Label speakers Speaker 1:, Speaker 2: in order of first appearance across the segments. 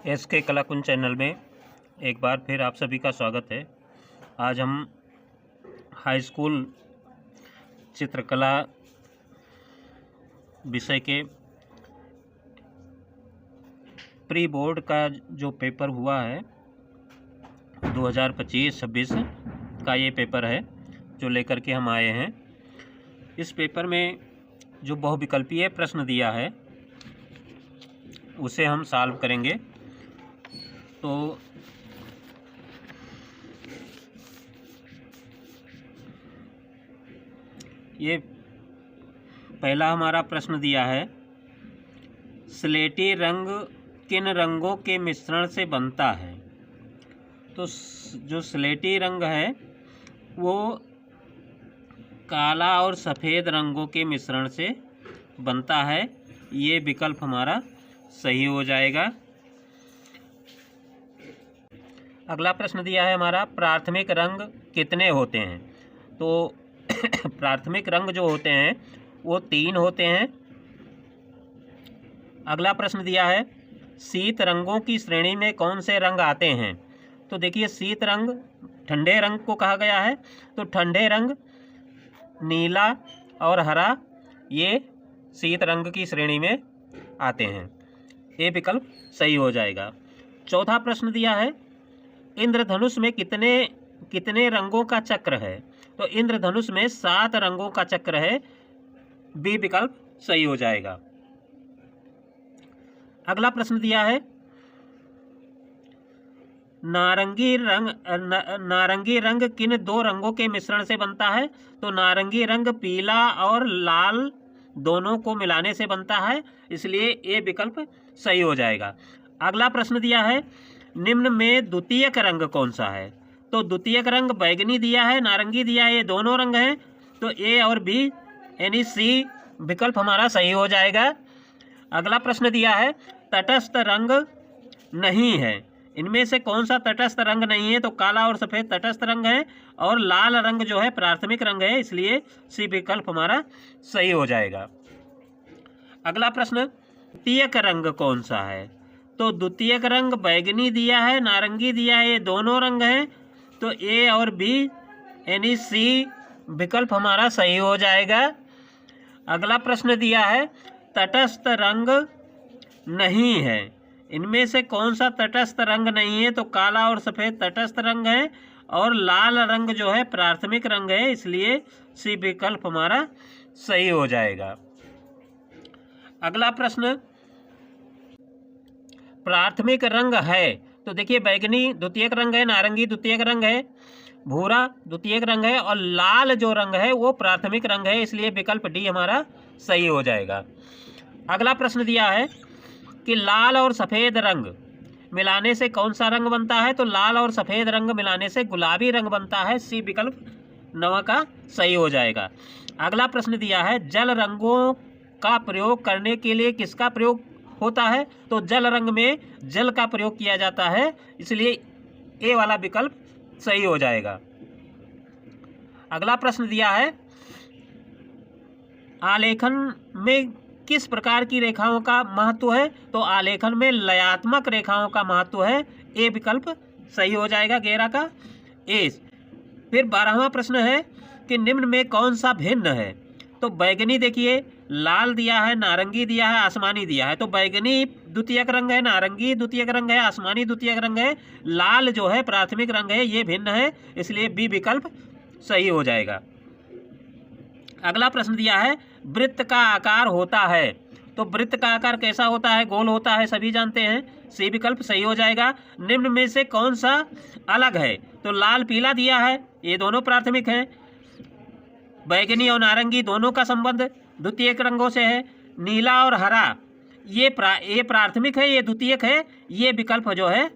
Speaker 1: SK Kalakunj channel में एक बार फिर आप सभी का स्वागत है। आज हम हाई स्कूल चित्रकला विषय के प्री बोर्ड का जो पेपर हुआ है 2025-26 का ये पेपर है जो लेकर के हम आए हैं। इस पेपर में जो बहुविकल्पीय प्रश्न दिया है उसे हम सॉल्व करेंगे। तो ये पहला हमारा प्रश्न दिया है, स्लेटी रंग किन रंगों के मिश्रण से बनता है। तो जो स्लेटी रंग है वो काला और सफ़ेद रंगों के मिश्रण से बनता है। ये विकल्प हमारा सही हो जाएगा। अगला प्रश्न दिया है हमारा, प्राथमिक रंग कितने होते हैं। तो प्राथमिक रंग जो होते हैं वो 3 होते हैं। अगला प्रश्न दिया है, शीत रंगों की श्रेणी में कौन से रंग आते हैं। तो देखिए, शीत रंग ठंडे रंग को कहा गया है। तो ठंडे रंग नीला और हरा ये शीत रंग की श्रेणी में आते हैं। ये विकल्प सही हो जाएगा। चौथा प्रश्न दिया है, इंद्रधनुष में कितने रंगों का चक्र है। तो इंद्रधनुष में 7 रंगों का चक्र है। बी विकल्प सही हो जाएगा। अगला प्रश्न दिया है, नारंगी रंग किन 2 रंगों के मिश्रण से बनता है। तो नारंगी रंग पीला और लाल दोनों को मिलाने से बनता है, इसलिए ये विकल्प सही हो जाएगा। अगला प्रश्न दिया है, निम्न में द्वितीयक रंग कौन सा है। तो द्वितीयक रंग बैगनी दिया है, नारंगी दिया है, ये दोनों रंग हैं। तो ए और बी यानी सी विकल्प हमारा सही हो जाएगा। अगला प्रश्न दिया है, तटस्थ रंग नहीं है। इनमें से कौन सा तटस्थ रंग नहीं है। तो काला और सफ़ेद तटस्थ रंग है और लाल रंग जो है प्राथमिक रंग है, इसलिए सी विकल्प हमारा सही हो जाएगा। अगला प्रश्न, द्वितीयक रंग कौन सा है। तो द्वितीयक रंग बैगनी दिया है, नारंगी दिया है, ये दोनों रंग हैं। तो ए और बी यानी सी विकल्प हमारा सही हो जाएगा। अगला प्रश्न दिया है, तटस्थ रंग नहीं है। इनमें से कौन सा तटस्थ रंग नहीं है। तो काला और सफ़ेद तटस्थ रंग है और लाल रंग जो है प्राथमिक रंग है, इसलिए सी विकल्प हमारा सही हो जाएगा। अगला प्रश्न, प्राथमिक रंग है। तो देखिए, बैगनी द्वितीयक रंग है, नारंगी द्वितीयक रंग है, भूरा द्वितीयक रंग है और लाल जो रंग है वो प्राथमिक रंग है, इसलिए विकल्प डी हमारा सही हो जाएगा। अगला प्रश्न दिया है कि लाल और सफ़ेद रंग मिलाने से कौन सा रंग बनता है। तो लाल और सफ़ेद रंग मिलाने से गुलाबी रंग बनता है। सी विकल्प 9 का सही हो जाएगा। अगला प्रश्न दिया है, जल रंगों का प्रयोग करने के लिए किसका प्रयोग होता है। तो जल रंग में जल का प्रयोग किया जाता है, इसलिए ए वाला विकल्प सही हो जाएगा। अगला प्रश्न दिया है, आलेखन में किस प्रकार की रेखाओं का महत्व है। तो आलेखन में लयात्मक रेखाओं का महत्व है। ए विकल्प सही हो जाएगा, घेरा का ए। फिर 12वां प्रश्न है कि निम्न में कौन सा भिन्न है। तो बैगनी देखिए, लाल दिया है, नारंगी दिया है, आसमानी दिया है। तो बैगनी द्वितीयक रंग है, नारंगी द्वितीयक रंग है, आसमानी द्वितीयक रंग है, लाल जो है प्राथमिक रंग है, ये भिन्न है, इसलिए बी विकल्प सही हो जाएगा। अगला प्रश्न दिया है, वृत्त का आकार होता है। तो वृत्त का आकार कैसा होता है, गोल होता है, सभी जानते हैं। सी विकल्प सही हो जाएगा। निम्न में से कौन सा अलग है। तो लाल पीला दिया है, ये दोनों प्राथमिक हैं। बैगनी और नारंगी दोनों का संबंध द्वितीयक रंगों से है। नीला और हरा ये प्राथमिक है, ये द्वितीयक है, ये विकल्प जो है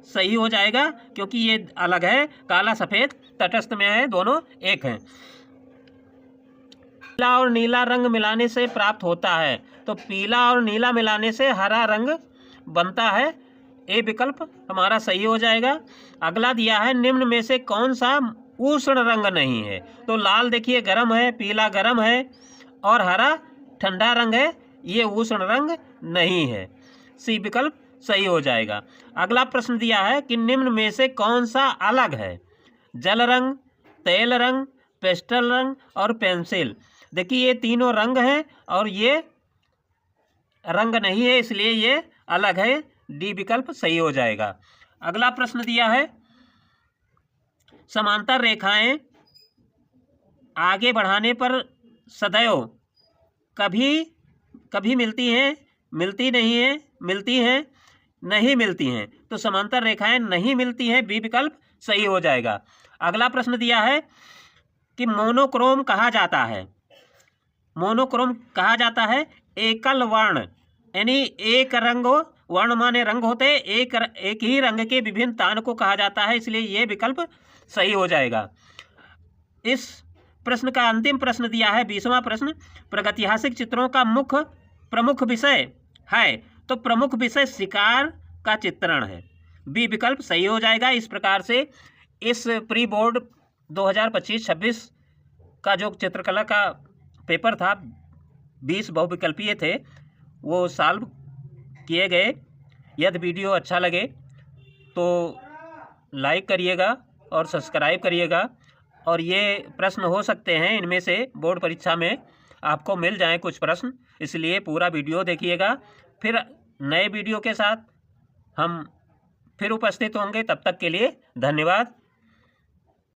Speaker 1: सही हो जाएगा क्योंकि ये अलग है। काला सफ़ेद तटस्थ में है, दोनों एक हैं। पीला और नीला रंग मिलाने से प्राप्त होता है। तो पीला और नीला मिलाने से हरा रंग बनता है। ए विकल्प हमारा सही हो जाएगा। अगला दिया है, निम्न में से कौन सा उष्ण रंग नहीं है। तो लाल देखिए गर्म है, पीला गर्म है और हरा ठंडा रंग है, ये उष्ण रंग नहीं है। सी विकल्प सही हो जाएगा। अगला प्रश्न दिया है कि निम्न में से कौन सा अलग है? जल रंग, तेल रंग, पेस्टल रंग और पेंसिल। देखिए ये तीनों रंग हैं और ये रंग नहीं है, इसलिए ये अलग है। डी विकल्प सही हो जाएगा। अगला प्रश्न दिया है समांतर रेखाएं आगे बढ़ाने पर सदैव कभी कभी मिलती हैं, मिलती नहीं है, मिलती हैं, नहीं मिलती हैं। तो समांतर रेखाएं नहीं मिलती हैं, बी विकल्प सही हो जाएगा। अगला प्रश्न दिया है कि मोनोक्रोम कहा जाता है। मोनोक्रोम कहा जाता है एकल वर्ण, यानी एक रंग, वर्ण माने रंग होते हैं, एक ही रंग के विभिन्न तान को कहा जाता है, इसलिए ये विकल्प सही हो जाएगा। इस प्रश्न का अंतिम प्रश्न दिया है 20वां प्रश्न, प्रागैतिहासिक चित्रों का प्रमुख विषय है। तो प्रमुख विषय शिकार का चित्रण है, बी विकल्प सही हो जाएगा। इस प्रकार से इस प्री बोर्ड 2025-26 का जो चित्रकला का पेपर था 20 बहुविकल्पीय थे, वो सॉल्व किए गए। यदि वीडियो अच्छा लगे तो लाइक करिएगा और सब्सक्राइब करिएगा। और ये प्रश्न हो सकते हैं इनमें से बोर्ड परीक्षा में आपको मिल जाएं कुछ प्रश्न, इसलिए पूरा वीडियो देखिएगा। फिर नए वीडियो के साथ हम फिर उपस्थित होंगे। तब तक के लिए धन्यवाद।